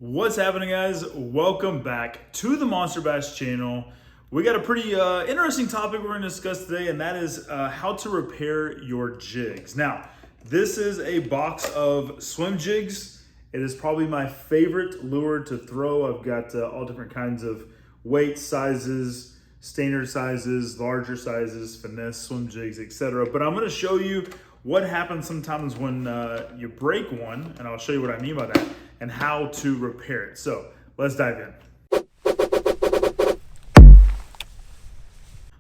What's happening, guys? Welcome back to the Monster Bass channel. We got a pretty interesting topic we're going to discuss today, and that is how to repair your jigs. Now, this is a box of swim jigs. It is probably my favorite lure to throw. I've got all different kinds of weight sizes, standard sizes, larger sizes, finesse swim jigs, etc. But I'm going to show you what happens sometimes when you break one, and I'll show you what I mean by that, and how to repair it. So let's dive in.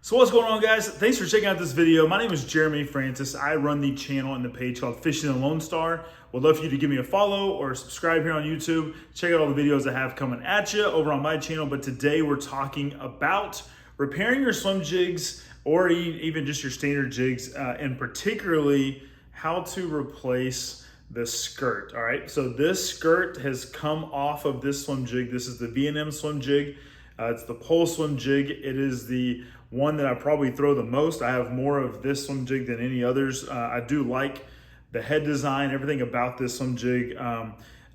So what's going on, guys? Thanks for checking out this video. My name is Jeremy Francis. I run the channel and the page called Fishing the Lone Star. Would love for you to give me a follow or subscribe here on YouTube. Check out all the videos I have coming at you over on my channel. But today we're talking about repairing your swim jigs or even just your standard jigs, and particularly how to replace the skirt. All right, so this skirt has come off of this swim jig. This is the V&M swim jig. It's the pole swim jig. It is the one that I probably throw the most. I have more of this swim jig than any others. I do like the head design, everything about this swim jig.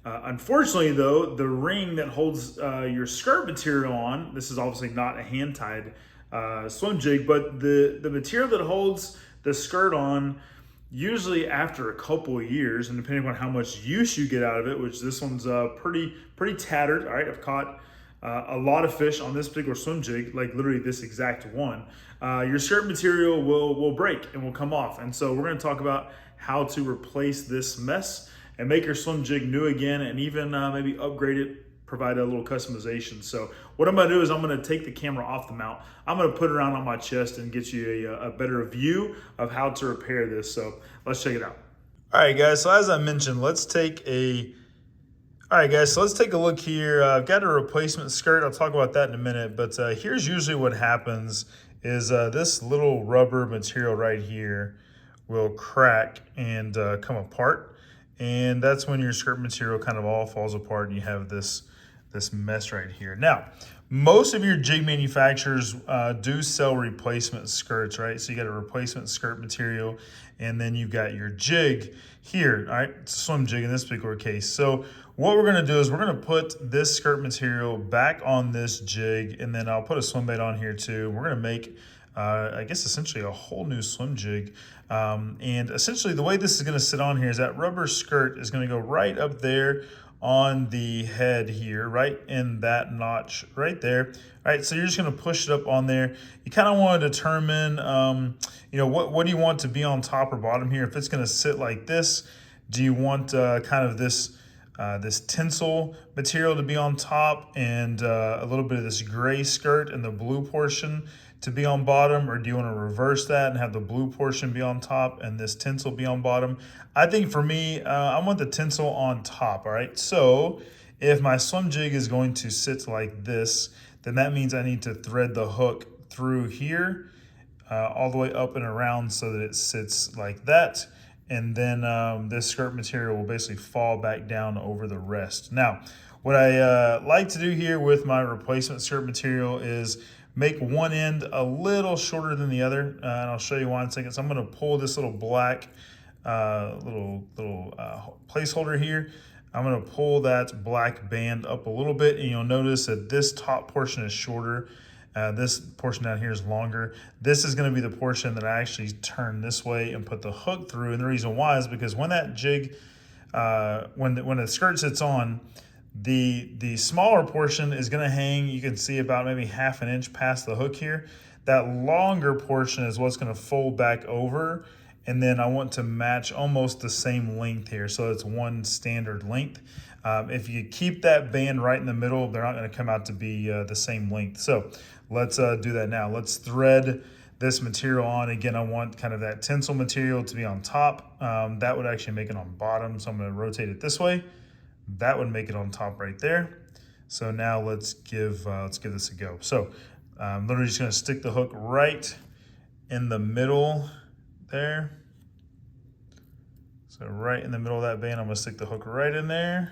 Unfortunately though, the ring that holds your skirt material on, this is obviously not a hand-tied swim jig, but the material that holds the skirt on, usually after a couple of years, and depending on how much use you get out of it, which this one's pretty tattered. All right, I've caught a lot of fish on this particular swim jig, like literally this exact one. Your skirt material will break and will come off, and so we're going to talk about how to replace this mess and make your swim jig new again, and even maybe upgrade it, provide a little customization. So what I'm gonna do is I'm gonna take the camera off the mount. I'm gonna put it around on my chest and get you a better view of how to repair this. So let's check it out. All right, guys, so as I mentioned, let's take a look here. I've got a replacement skirt. I'll talk about that in a minute, but here's usually what happens is this little rubber material right here will crack and come apart. And that's when your skirt material kind of all falls apart and you have this mess right here. Now, most of your jig manufacturers do sell replacement skirts, right? So you got a replacement skirt material, and then you've got your jig here, all right? It's a swim jig in this particular case. So what we're gonna do is we're gonna put this skirt material back on this jig, and then I'll put a swim bait on here too. We're gonna make, I guess, essentially a whole new swim jig. And essentially the way this is gonna sit on here is that rubber skirt is gonna go right up there on the head here, right in that notch right there. All right, so you're just gonna push it up on there. You kind of want to determine, what do you want to be on top or bottom here? If it's gonna sit like this, do you want kind of this tinsel material to be on top and a little bit of this gray skirt and the blue portion to be on bottom, or do you want to reverse that and have the blue portion be on top and this tinsel be on bottom? I think for me, I want the tinsel on top, all right? So if my swim jig is going to sit like this, then that means I need to thread the hook through here, all the way up and around so that it sits like that. And then this skirt material will basically fall back down over the rest. Now, what I like to do here with my replacement skirt material is make one end a little shorter than the other, and I'll show you why in a second. So I'm going to pull this little black placeholder here. I'm going to pull that black band up a little bit, and you'll notice that this top portion is shorter. This portion down here is longer. This is going to be the portion that I actually turn this way and put the hook through. And the reason why is because when that jig, when the skirt sits on, the smaller portion is going to hang, you can see about maybe ½ inch past the hook here. That longer portion is what's going to fold back over, and then I want to match almost the same length here, so it's one standard length. If you keep that band right in the middle, they're not going to come out to be the same length. So let's do that now. Let's thread this material on. Again, I want kind of that tinsel material to be on top. That would actually make it on bottom, so I'm going to rotate it this way. That would make it on top right there. So now let's give this a go. So I'm literally just going to stick the hook right in the middle there. So right in the middle of that band, I'm going to stick the hook right in there.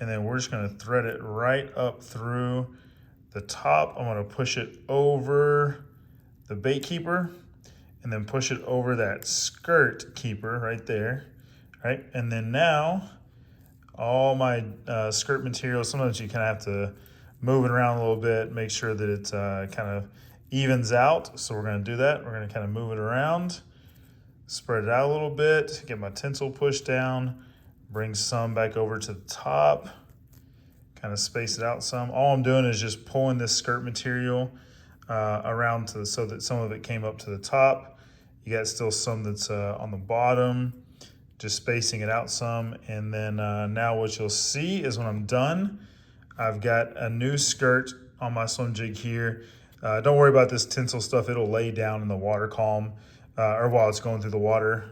And then we're just going to thread it right up through the top. I'm going to push it over the bait keeper and then push it over that skirt keeper right there. Right? And then now all my skirt material. Sometimes you kind of have to move it around a little bit, make sure that it kind of evens out. So we're going to do that. We're going to kind of move it around, spread it out a little bit, get my tinsel pushed down, bring some back over to the top, kind of space it out some. All I'm doing is just pulling this skirt material around so that some of it came up to the top. You got still some that's on the bottom, just spacing it out some. And then now what you'll see is when I'm done, I've got a new skirt on my swim jig here. Don't worry about this tinsel stuff. It'll lay down in the water calm or while it's going through the water.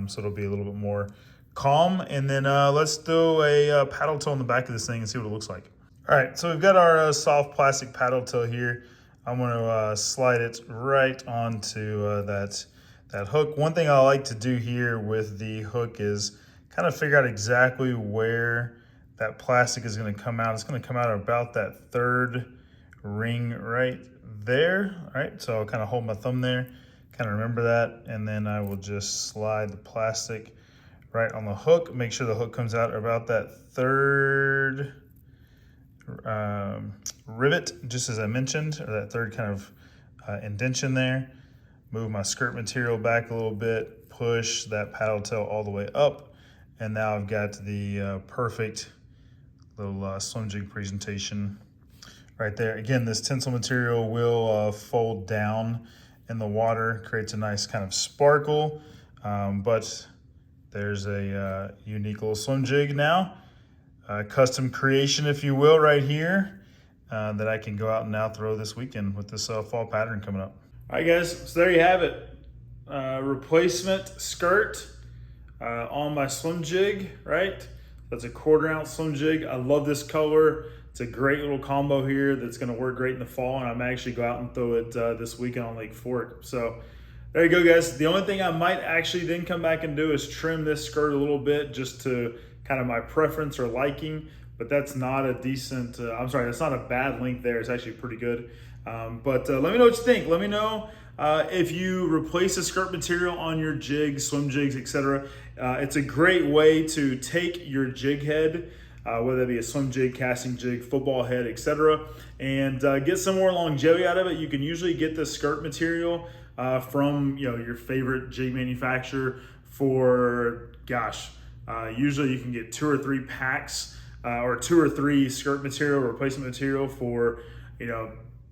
So it'll be a little bit more calm. And then let's do a paddle tail on the back of this thing and see what it looks like. All right, so we've got our soft plastic paddle tail here. I'm gonna slide it right onto that hook. One thing I like to do here with the hook is kind of figure out exactly where that plastic is going to come out. It's going to come out about that third ring right there. All right, so I'll kind of hold my thumb there, kind of remember that, and then I will just slide the plastic right on the hook. Make sure the hook comes out about that third rivet, just as I mentioned, or that third kind of indention there. Move my skirt material back a little bit, push that paddle tail all the way up, and now I've got the perfect little swim jig presentation right there. Again, this tinsel material will fold down in the water, creates a nice kind of sparkle, but there's a unique little swim jig now, custom creation, if you will, right here, that I can go out and now throw this weekend with this fall pattern coming up. All right, guys, so there you have it. Replacement skirt on my swim jig, right? That's a 1/4 ounce swim jig. I love this color. It's a great little combo here that's gonna work great in the fall, and I'm actually go out and throw it this weekend on Lake Fork. So there you go, guys. The only thing I might actually then come back and do is trim this skirt a little bit just to kind of my preference or liking, but that's not a decent, that's not a bad length there. It's actually pretty good. But let me know what you think. Let me know if you replace the skirt material on your jigs, swim jigs, etc. It's a great way to take your jig head, whether it be a swim jig, casting jig, football head, etc., and get some more longevity out of it. You can usually get the skirt material from your favorite jig manufacturer for, usually you can get 2 or 3 packs or 2 or 3 skirt material, replacement material for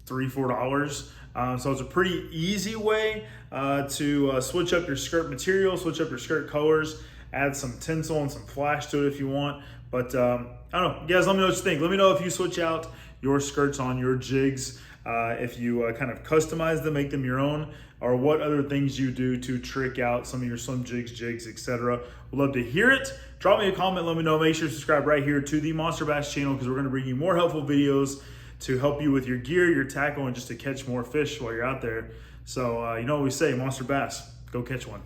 $3-4. So it's a pretty easy way to switch up your skirt material, switch up your skirt colors, add some tinsel and some flash to it if you want. But I don't know, guys, let me know what you think. Let me know if you switch out your skirts on your jigs, if you kind of customize them, make them your own, or what other things you do to trick out some of your swim jigs, etc. We'd love to hear it. Drop me a comment, let me know. Make sure to subscribe right here to the Monster Bass channel, because we're going to bring you more helpful videos to help you with your gear, your tackle, and just to catch more fish while you're out there. So you know what we say, Monster Bass, go catch one.